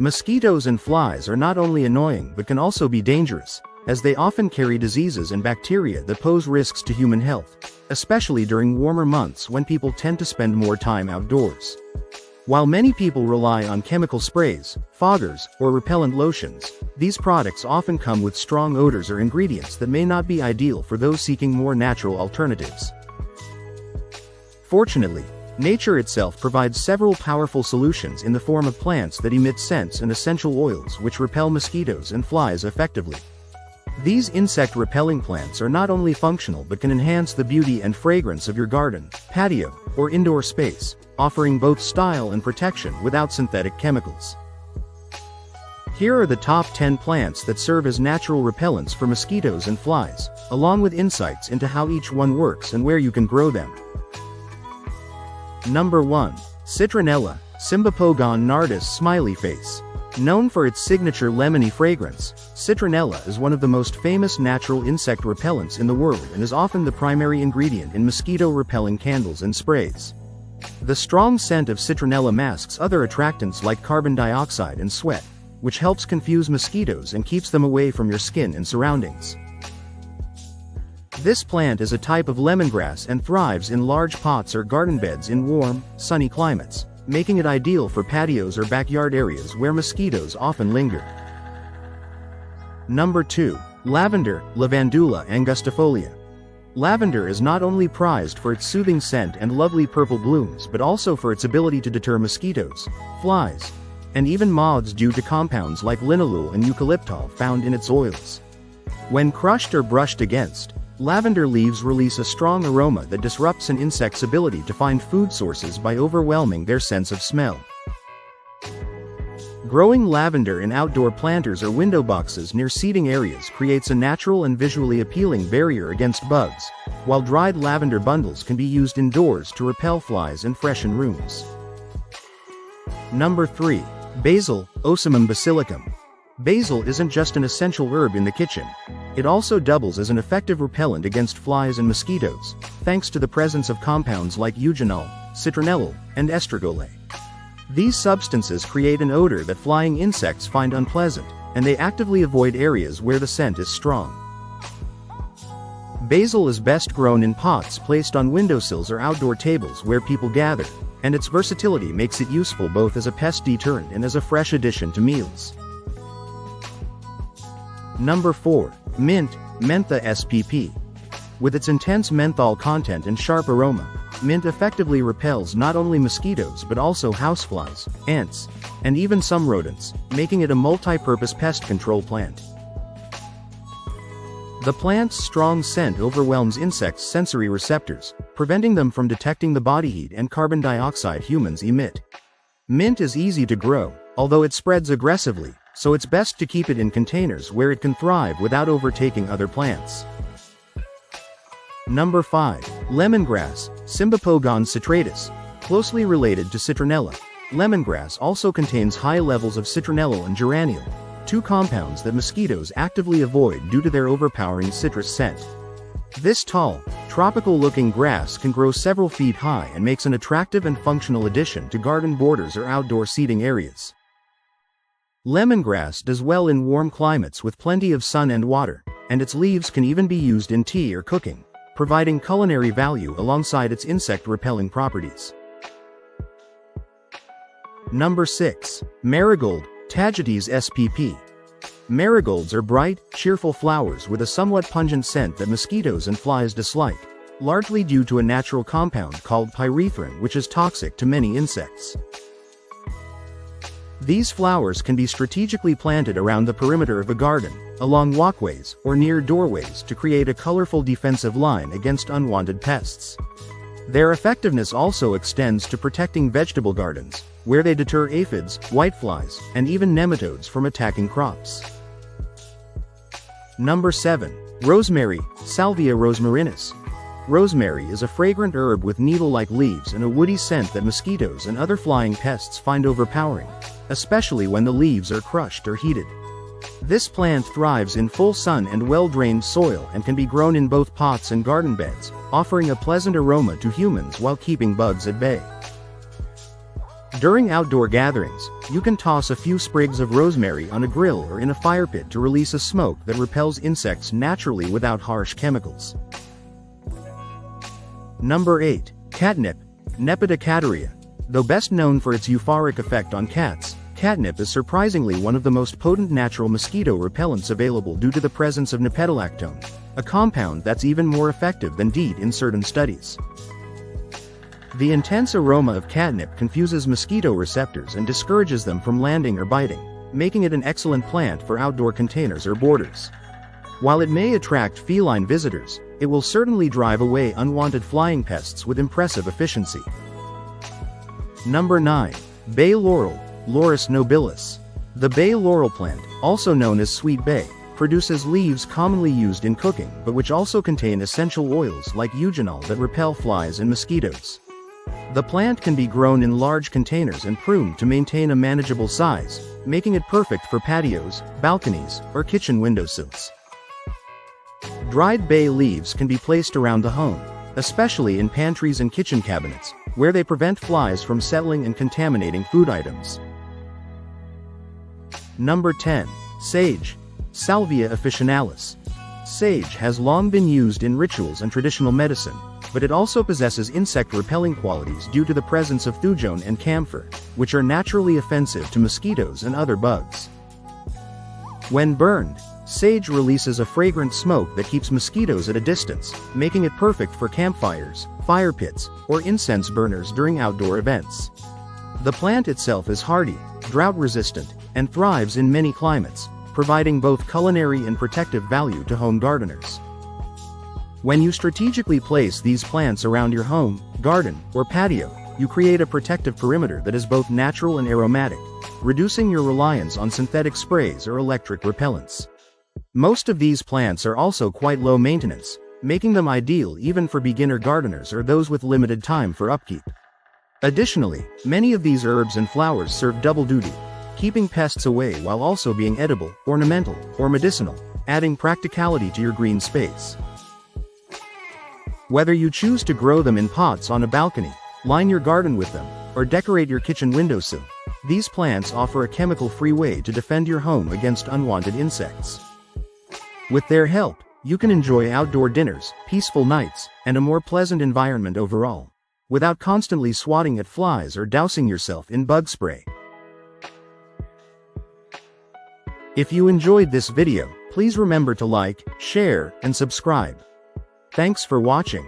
Mosquitoes and flies are not only annoying but can also be dangerous, as they often carry diseases and bacteria that pose risks to human health, especially during warmer months when people tend to spend more time outdoors. While many people rely on chemical sprays, foggers, or repellent lotions, these products often come with strong odors or ingredients that may not be ideal for those seeking more natural alternatives. Fortunately, nature itself provides several powerful solutions in the form of plants that emit scents and essential oils which repel mosquitoes and flies effectively. These insect-repelling plants are not only functional but can enhance the beauty and fragrance of your garden, patio, or indoor space, offering both style and protection without synthetic chemicals. Here are the top 10 plants that serve as natural repellents for mosquitoes and flies, along with insights into how each one works and where you can grow them. Number 1. Citronella, Cymbopogon nardus smiley face. Known for its signature lemony fragrance, citronella is one of the most famous natural insect repellents in the world and is often the primary ingredient in mosquito-repelling candles and sprays. The strong scent of citronella masks other attractants like carbon dioxide and sweat, which helps confuse mosquitoes and keeps them away from your skin and surroundings. This plant is a type of lemongrass and thrives in large pots or garden beds in warm, sunny climates, making it ideal for patios or backyard areas where mosquitoes often linger. Number 2. Lavender, Lavandula angustifolia. Lavender is not only prized for its soothing scent and lovely purple blooms but also for its ability to deter mosquitoes, flies, and even moths due to compounds like linalool and eucalyptol found in its oils. When crushed or brushed against, lavender leaves release a strong aroma that disrupts an insect's ability to find food sources by overwhelming their sense of smell. Growing lavender in outdoor planters or window boxes near seating areas creates a natural and visually appealing barrier against bugs, while dried lavender bundles can be used indoors to repel flies and freshen rooms. Number 3. Basil, Ocimum basilicum. Basil isn't just an essential herb in the kitchen. It also doubles as an effective repellent against flies and mosquitoes, thanks to the presence of compounds like eugenol, citronellol, and estragole. These substances create an odor that flying insects find unpleasant, and they actively avoid areas where the scent is strong. Basil is best grown in pots placed on windowsills or outdoor tables where people gather, and its versatility makes it useful both as a pest deterrent and as a fresh addition to meals. Number 4. Mint, Mentha spp. With its intense menthol content and sharp aroma, mint effectively repels not only mosquitoes but also houseflies, ants, and even some rodents, making it a multi-purpose pest control plant. The plant's strong scent overwhelms insects' sensory receptors, preventing them from detecting the body heat and carbon dioxide humans emit. Mint is easy to grow, although it spreads aggressively, so it's best to keep it in containers where it can thrive without overtaking other plants. Number 5. Lemongrass, Cymbopogon citratus. Closely related to citronella, lemongrass also contains high levels of citronellol and geraniol, two compounds that mosquitoes actively avoid due to their overpowering citrus scent. This tall, tropical-looking grass can grow several feet high and makes an attractive and functional addition to garden borders or outdoor seating areas. Lemongrass does well in warm climates with plenty of sun and water, and its leaves can even be used in tea or cooking, providing culinary value alongside its insect-repelling properties. Number 6. Marigold, Tagetes spp. Marigolds are bright, cheerful flowers with a somewhat pungent scent that mosquitoes and flies dislike, largely due to a natural compound called pyrethrin which is toxic to many insects. These flowers can be strategically planted around the perimeter of a garden, along walkways, or near doorways to create a colorful defensive line against unwanted pests. Their effectiveness also extends to protecting vegetable gardens, where they deter aphids, whiteflies, and even nematodes from attacking crops. Number 7. Rosemary, Salvia rosmarinus. Rosemary is a fragrant herb with needle-like leaves and a woody scent that mosquitoes and other flying pests find overpowering, especially when the leaves are crushed or heated. This plant thrives in full sun and well-drained soil and can be grown in both pots and garden beds, offering a pleasant aroma to humans while keeping bugs at bay. During outdoor gatherings, you can toss a few sprigs of rosemary on a grill or in a fire pit to release a smoke that repels insects naturally without harsh chemicals. Number 8. Catnip. Nepoticaria. Though best known for its euphoric effect on cats, catnip is surprisingly one of the most potent natural mosquito repellents available due to the presence of nepetalactone, a compound that's even more effective than DEET in certain studies. The intense aroma of catnip confuses mosquito receptors and discourages them from landing or biting, making it an excellent plant for outdoor containers or borders. While it may attract feline visitors, it will certainly drive away unwanted flying pests with impressive efficiency. Number 9. Bay Laurel, Laurus nobilis. The bay laurel plant, also known as sweet bay, produces leaves commonly used in cooking but which also contain essential oils like eugenol that repel flies and mosquitoes. The plant can be grown in large containers and pruned to maintain a manageable size, making it perfect for patios, balconies, or kitchen windowsills. Dried bay leaves can be placed around the home, especially in pantries and kitchen cabinets, where they prevent flies from settling and contaminating food items. Number 10. Sage. Salvia officinalis. Sage has long been used in rituals and traditional medicine, but it also possesses insect-repelling qualities due to the presence of thujone and camphor, which are naturally offensive to mosquitoes and other bugs. When burned, sage releases a fragrant smoke that keeps mosquitoes at a distance, making it perfect for campfires, fire pits, or incense burners during outdoor events. The plant itself is hardy, drought-resistant, and thrives in many climates, providing both culinary and protective value to home gardeners. When you strategically place these plants around your home, garden, or patio, you create a protective perimeter that is both natural and aromatic, reducing your reliance on synthetic sprays or electric repellents. Most of these plants are also quite low maintenance, making them ideal even for beginner gardeners or those with limited time for upkeep. Additionally, many of these herbs and flowers serve double duty, keeping pests away while also being edible, ornamental, or medicinal, adding practicality to your green space. Whether you choose to grow them in pots on a balcony, line your garden with them, or decorate your kitchen windowsill, these plants offer a chemical-free way to defend your home against unwanted insects. With their help, you can enjoy outdoor dinners, peaceful nights, and a more pleasant environment overall, without constantly swatting at flies or dousing yourself in bug spray. If you enjoyed this video, please remember to like, share, and subscribe. Thanks for watching.